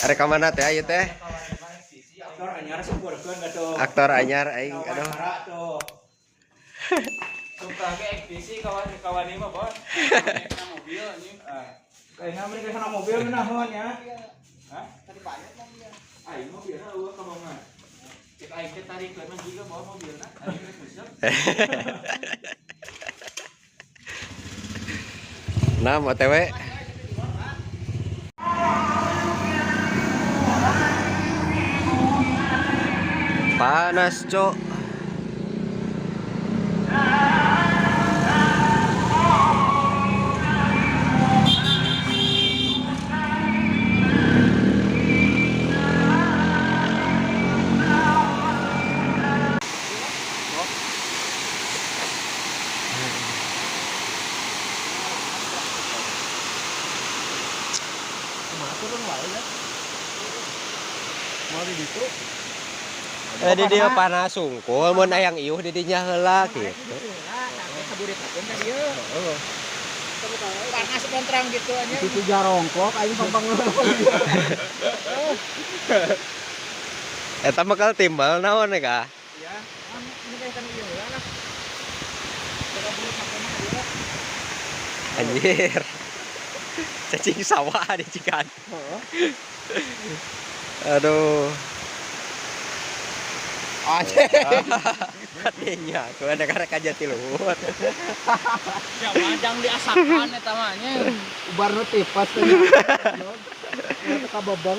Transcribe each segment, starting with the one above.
Rekaman teh ayo teh. Aktor anyar sempurkeun atuh. Aktor anyar aing aduh. Suka ke ekspedisi kawan-kawan ini mah, Bos. Naik mobil anjing. Kayaknya mereka sana mobil naon ya? Hah? Tadi banyak mobil. Aing mobilna eueuh ka Bang. Cek aing teh tarikeun mah juga bawa mobilna. Aing rek busuk. Nah, OTW. Panas, Cok. Di dia panas sungkul mun hayang iuh di dinya heula kitu. Panas dan terang gitu aja. Itu jarongkok aing pampang. Eta mah kal timbal naon ya ka? Ya, ini kan ieu lah. Anjir. Cacing sawah di Cikan. Aduh. Anjir. Katanya, tuh ada karek aja ti luhur. Ya majang diasakan eta mah nya. Ubarna tipas teh. Eta ka babang.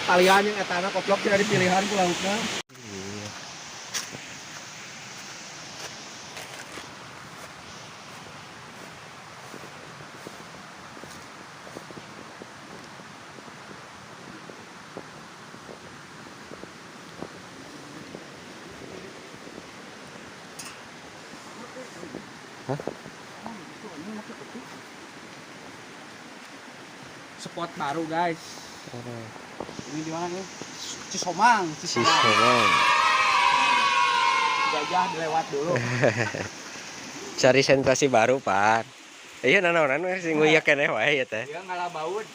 Kalian yang etana koplok tidak dipilihan ku laukna. Spot baru guys. Ini di mana nih? Cisomang. Gajah dilewat dulu. Cari sensasi baru, Pak. Iya nanaonan sing nguyak keneh wae ya teh. Dia ngalah baud.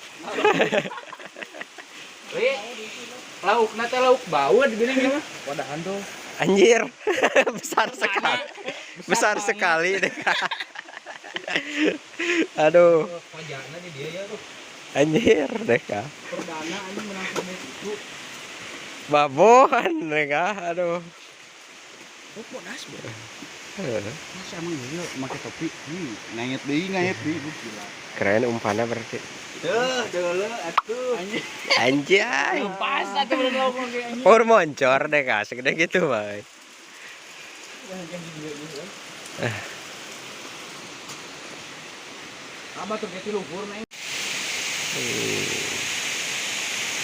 Laukna teh lauk baud gini mah. Wadahan tuh. Anjir. Besar sekali. Besar sekali deh. Aduh. Wajahna di dia ya tuh. Anjir deh kak. Perdana anjing menang sama itu. Babohan deh kak. Aduh. Oh, podas bro. Masih emang gila pakai topi. Ngayet deui gila. Keren umpannya berarti. Dulu atuh. Anjay. Pas atuh belum lauk lagi anjing. Pur moncor deh kak. Segede gitu bay. Abah tuh gitu luhur neng.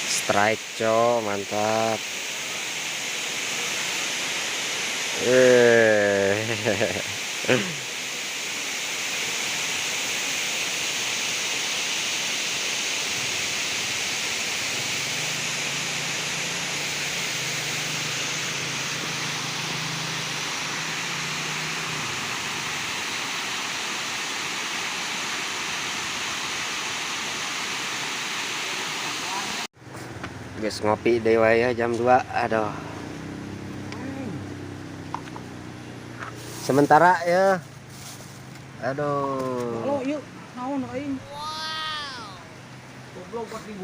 Strike mantap. Guys ngopi deh wae ya jam 2. Aduh. Sementara ya. Aduh. Halo, yuk. Naon aing?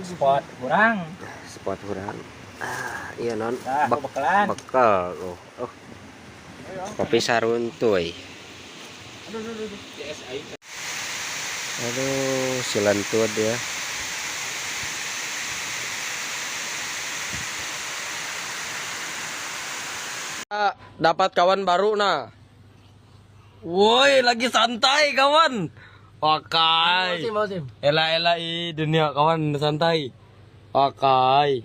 Spot kurang. Spot kurang. Iya non. Bekelan. Bekel. Oh. Kopi saruntuy. Aduh, silantut ya. Dapat kawan baru nah. Woi, lagi santai kawan. Pakai. Musim. Ela dunia kawan santai. Pakai.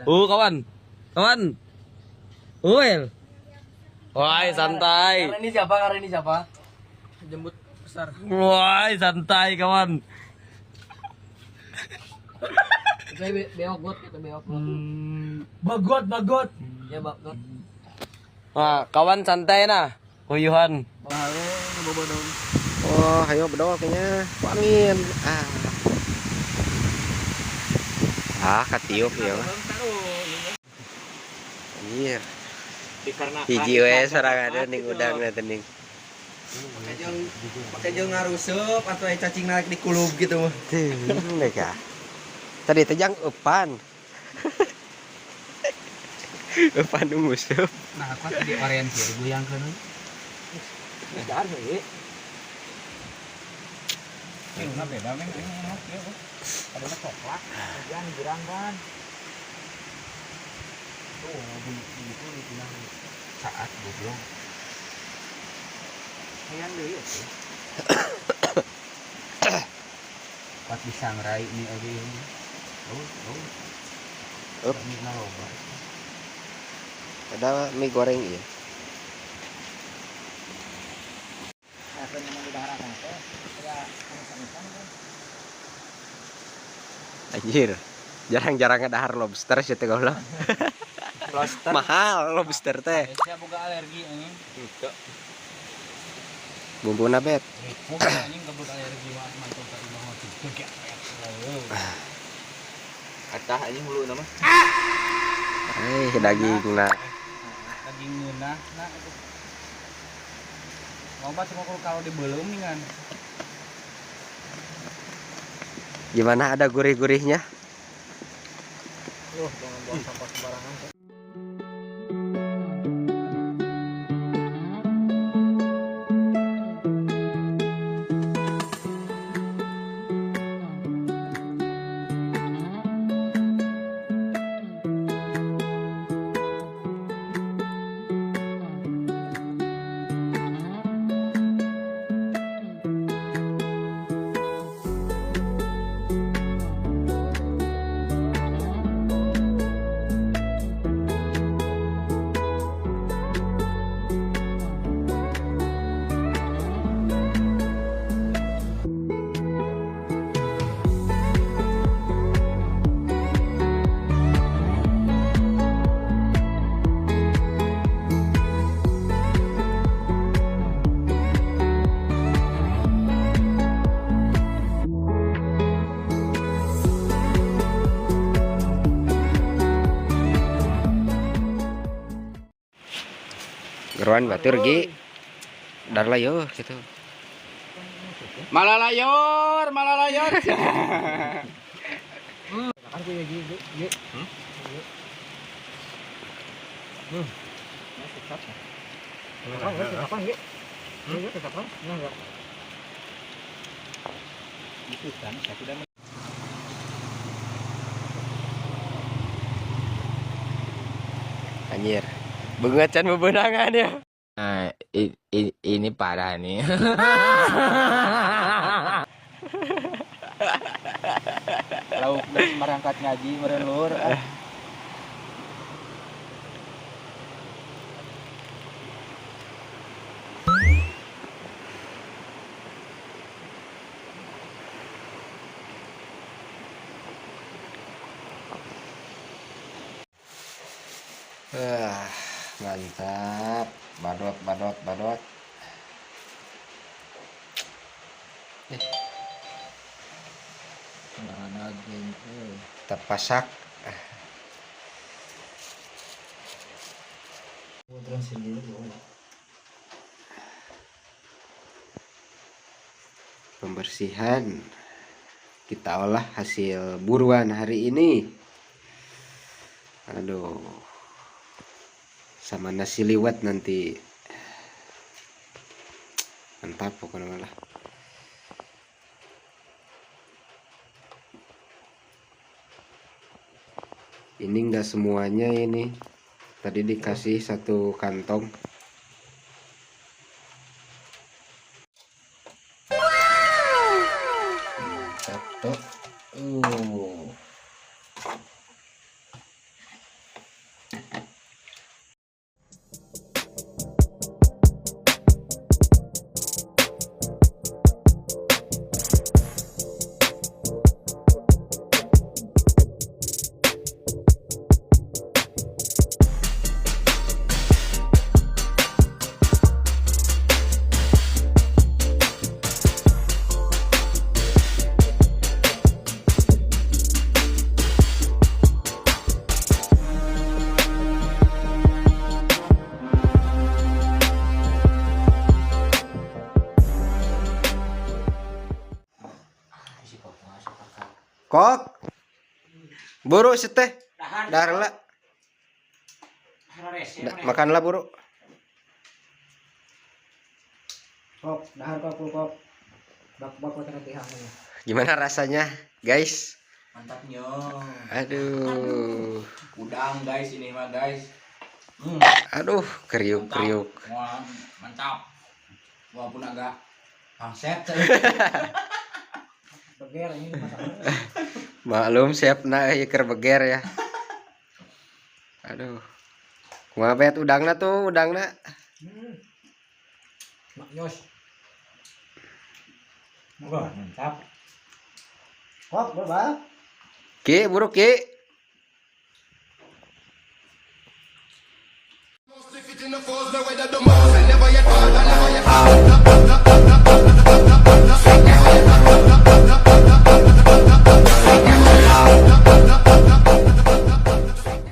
Kawan. Kawan. Uel. Woi, santai. Karena ini siapa? Jemput besar. Woi, santai kawan. Beok got kita beok got. Bagot. Ya bagot. Nah, kawan santai nah. Kuyuhan. Bahawe bobodong. Oh, ayo bedol kayaknya. Angin. Katiup ya. Anjir. Dikarenakan Hiji we sorangan ning udangna teh ning. Pakai jeung ngaruseup atuh aya cacing naik di kulub gitu mah. Teuh mereka. Tadi teh jang eupan. Eupan nu nguseup. Nah, aku tadi orientir goyangkeun. Dar we. Ini beda men ini enak ya. Ada coklat, kemudian gerangan. Tuh, itu bilang saat goblok. Hayang deui ya. Pas disangrai ini oge ini. Up. Ini loba. Ada mie goreng iya. Apa yang dibaharakan teh? Ya, Anjir. Jarang-jarang ngedahar lobster sih teh goblok. Lobster. Mahal lobster teh. saya boga alergi anjing. Itu. Bumbuna bet. Boga anjing gebut alergi mah mantul ka imah mah gegek. Atah anjing hulu nama. Dagingna. Daging ngeunah nah itu. Loba cuma kalau dibelum nih kan. Gimana ada gurih-gurihnya? Jangan buang sampah sembarangan. Geruan batur gi. Dar lah yo gitu. Malalayor. Anjir. Beungeut can bebenangan ya. Nah, ini parah nih. Lauk geus marangkat ngaji meureun lur. Mantap. Badot. Daging Terpasak. Pembersihan. Kita olah hasil buruan hari ini. Aduh. Sama nasi liwet nanti. Mantap pokoknya malah. Ini enggak semuanya ini. Tadi dikasih satu kantong. Satu. Kok. Buru seteh. Dahar lah. Makanlah buru. Kok, dahar kok. Bak terhati hamnya. Gimana rasanya, guys? Mantapnya. Aduh. Udang guys ini mah guys. Aduh, kriuk. Wah, mantap. Walaupun agak pangset. Beger ini masalah. Maklum siap na keur beger ya. Aduh. Kumaha bet udangna tuh, udangna. Maknyos. Wah, mantap. Kok, berbal. Ki, buru ki. Stick it in the fours, no way that the most. I never yet